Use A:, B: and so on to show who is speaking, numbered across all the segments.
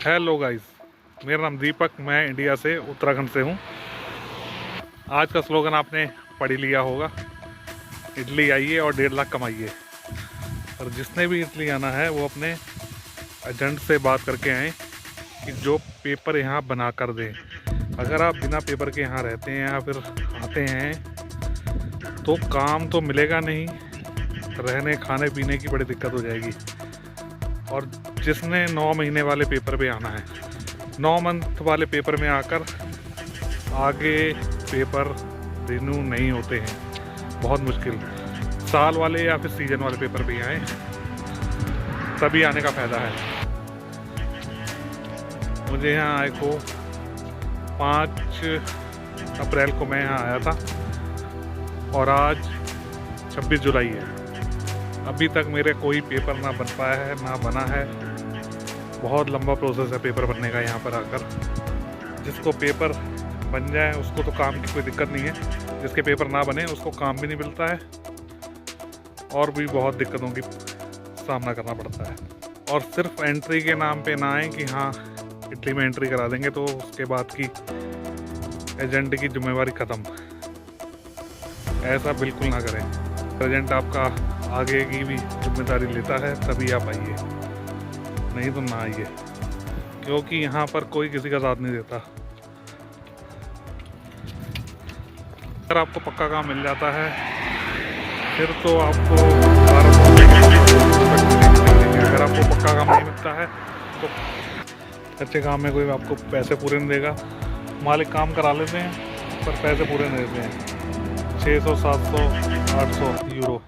A: Hello guys, मेरा नाम दीपक, मैं इंडिया से उत्तराखंड से हूँ। आज का स्लोगन आपने पढ़ ही लिया होगा, इडली आइए और 1.5 लाख कमाइए। और जिसने भी इडली आना है वो अपने एजेंट से बात करके आए कि जो पेपर यहाँ बना कर दे। अगर आप बिना पेपर के यहाँ रहते हैं या फिर आते हैं तो काम तो मिलेगा नहीं, रहने खाने पीने की बड़ी दिक्कत हो जाएगी। और जिसने 9 महीने वाले पेपर पे आना है, 9 मंथ वाले पेपर में आकर आगे पेपर रिन्यू नहीं होते हैं, बहुत मुश्किल। साल वाले या फिर सीजन वाले पेपर पे आए तभी आने का फ़ायदा है। मुझे यहाँ आए को 5 अप्रैल को मैं यहाँ आया था और आज 26 जुलाई है। अभी तक मेरे कोई पेपर ना बन पाया है, ना बना है। बहुत लंबा प्रोसेस है पेपर बनने का यहाँ पर आकर। जिसको पेपर बन जाए उसको तो काम की कोई दिक्कत नहीं है, जिसके पेपर ना बने उसको काम भी नहीं मिलता है और भी बहुत दिक्कतों की सामना करना पड़ता है। और सिर्फ एंट्री के नाम पे ना आए कि हाँ इटली में एंट्री करा देंगे तो उसके बाद की एजेंट की जिम्मेवारी ख़त्म। ऐसा बिल्कुल ना करें। एजेंट आपका आगे की भी जिम्मेदारी लेता है, तभी आप आइए, नहीं तो ना आइए, क्योंकि यहाँ पर कोई किसी का साथ नहीं देता। अगर आपको पक्का काम मिल जाता है फिर तो आपको अगर आपको पक्का काम नहीं मिलता है तो कच्चे काम में कोई आपको पैसे पूरे नहीं देगा। मालिक काम करा लेते हैं पर पैसे पूरे नहीं देते हैं। 600, 700, 800 यूरो,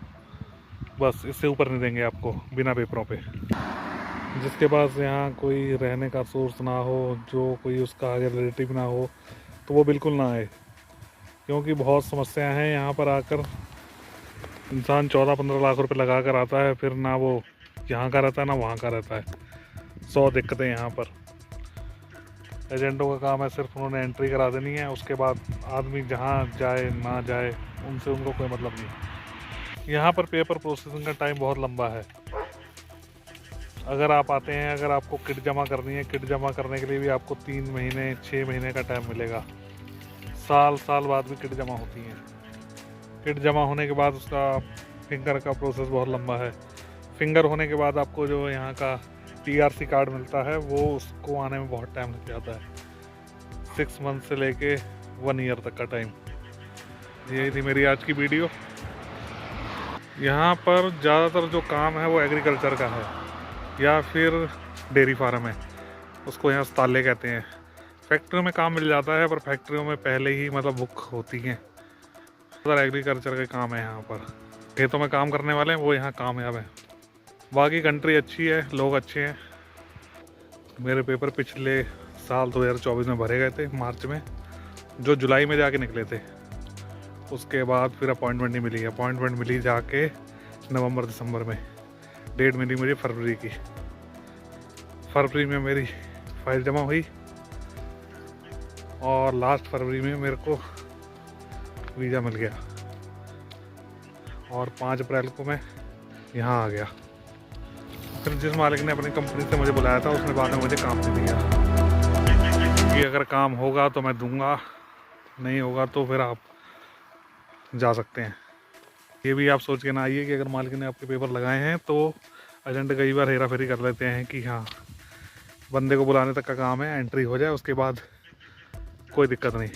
A: बस इससे ऊपर नहीं देंगे आपको बिना पेपरों पे। जिसके पास यहाँ कोई रहने का सोर्स ना हो, जो कोई उसका आगे रिलेटिव ना हो, तो वो बिल्कुल ना आए, क्योंकि बहुत समस्याएं हैं यहाँ पर आकर। इंसान 14-15 लाख रुपए लगा कर आता है, फिर ना वो यहाँ का रहता है ना वहाँ का रहता है। 100 दिक्कतें यहाँ पर। एजेंटों का काम है सिर्फ उन्होंने एंट्री करा देनी है, उसके बाद आदमी जहाँ जाए ना जाए उनसे उनको कोई मतलब नहीं। यहाँ पर पेपर प्रोसेसिंग का टाइम बहुत लंबा है। अगर आप आते हैं, अगर आपको किट जमा करनी है, किट जमा करने के लिए भी आपको 3 महीने 6 महीने का टाइम मिलेगा। साल बाद भी किट जमा होती हैं। किट जमा होने के बाद उसका फिंगर का प्रोसेस बहुत लंबा है। फिंगर होने के बाद आपको जो यहाँ का TRC कार्ड मिलता है वो उसको आने में बहुत टाइम लग जाता है। 6 मंथ से लेके 1 ईयर तक का टाइम। यही थी मेरी आज की वीडियो। यहाँ पर ज़्यादातर जो काम है वो एग्रीकल्चर का है या फिर डेयरी फार्म है, उसको यहाँ स्ताले कहते हैं। फैक्ट्रियों में काम मिल जाता है पर फैक्ट्रियों में पहले ही मतलब बुक होती हैं। ज़्यादा एग्रीकल्चर का काम है यहाँ पर। खेतों में काम करने वाले हैं वो यहाँ कामयाब हैं। बाकी कंट्री अच्छी है, लोग अच्छे हैं। मेरे पेपर पिछले साल 2024 में भरे गए थे मार्च में, जो जुलाई में जाके निकले थे। उसके बाद फिर अपॉइंटमेंट नहीं मिली। अपॉइंटमेंट मिली जाके नवंबर दिसंबर में। डेट मिली मुझे फरवरी की। फरवरी में मेरी फाइल जमा हुई और लास्ट फरवरी में मेरे को वीज़ा मिल गया और 5 अप्रैल को मैं यहाँ आ गया। फिर जिस मालिक ने अपनी कंपनी से मुझे बुलाया था उसने बाद में मुझे काम नहीं दिया कि अगर काम होगा तो मैं दूंगा, नहीं होगा तो फिर आप जा सकते हैं। ये भी आप सोच के ना आइए कि अगर मालिक ने आपके पेपर लगाए हैं तो एजेंट कई बार हेरा फेरी कर लेते हैं कि हाँ बंदे को बुलाने तक का काम है, एंट्री हो जाए उसके बाद कोई दिक्कत नहीं,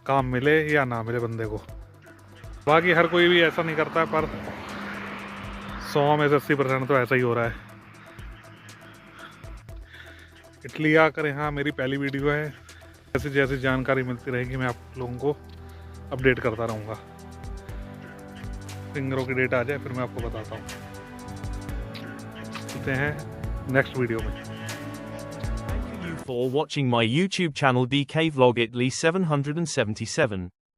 A: काम मिले या ना मिले बंदे को। बाकी हर कोई भी ऐसा नहीं करता, पर 100 में से 80% तो ऐसा ही हो रहा है। इटली आकर यहाँ मेरी पहली वीडियो है। जैसे जैसे जानकारी मिलती रहेगी मैं आप लोगों को अपडेट करता रहूँगा। फिंगरों की डेट आ जाए फिर मैं आपको बताता हूँ। मिलते हैं नेक्स्ट वीडियो में।
B: For watching my YouTube channel DK Vlog Italy 777.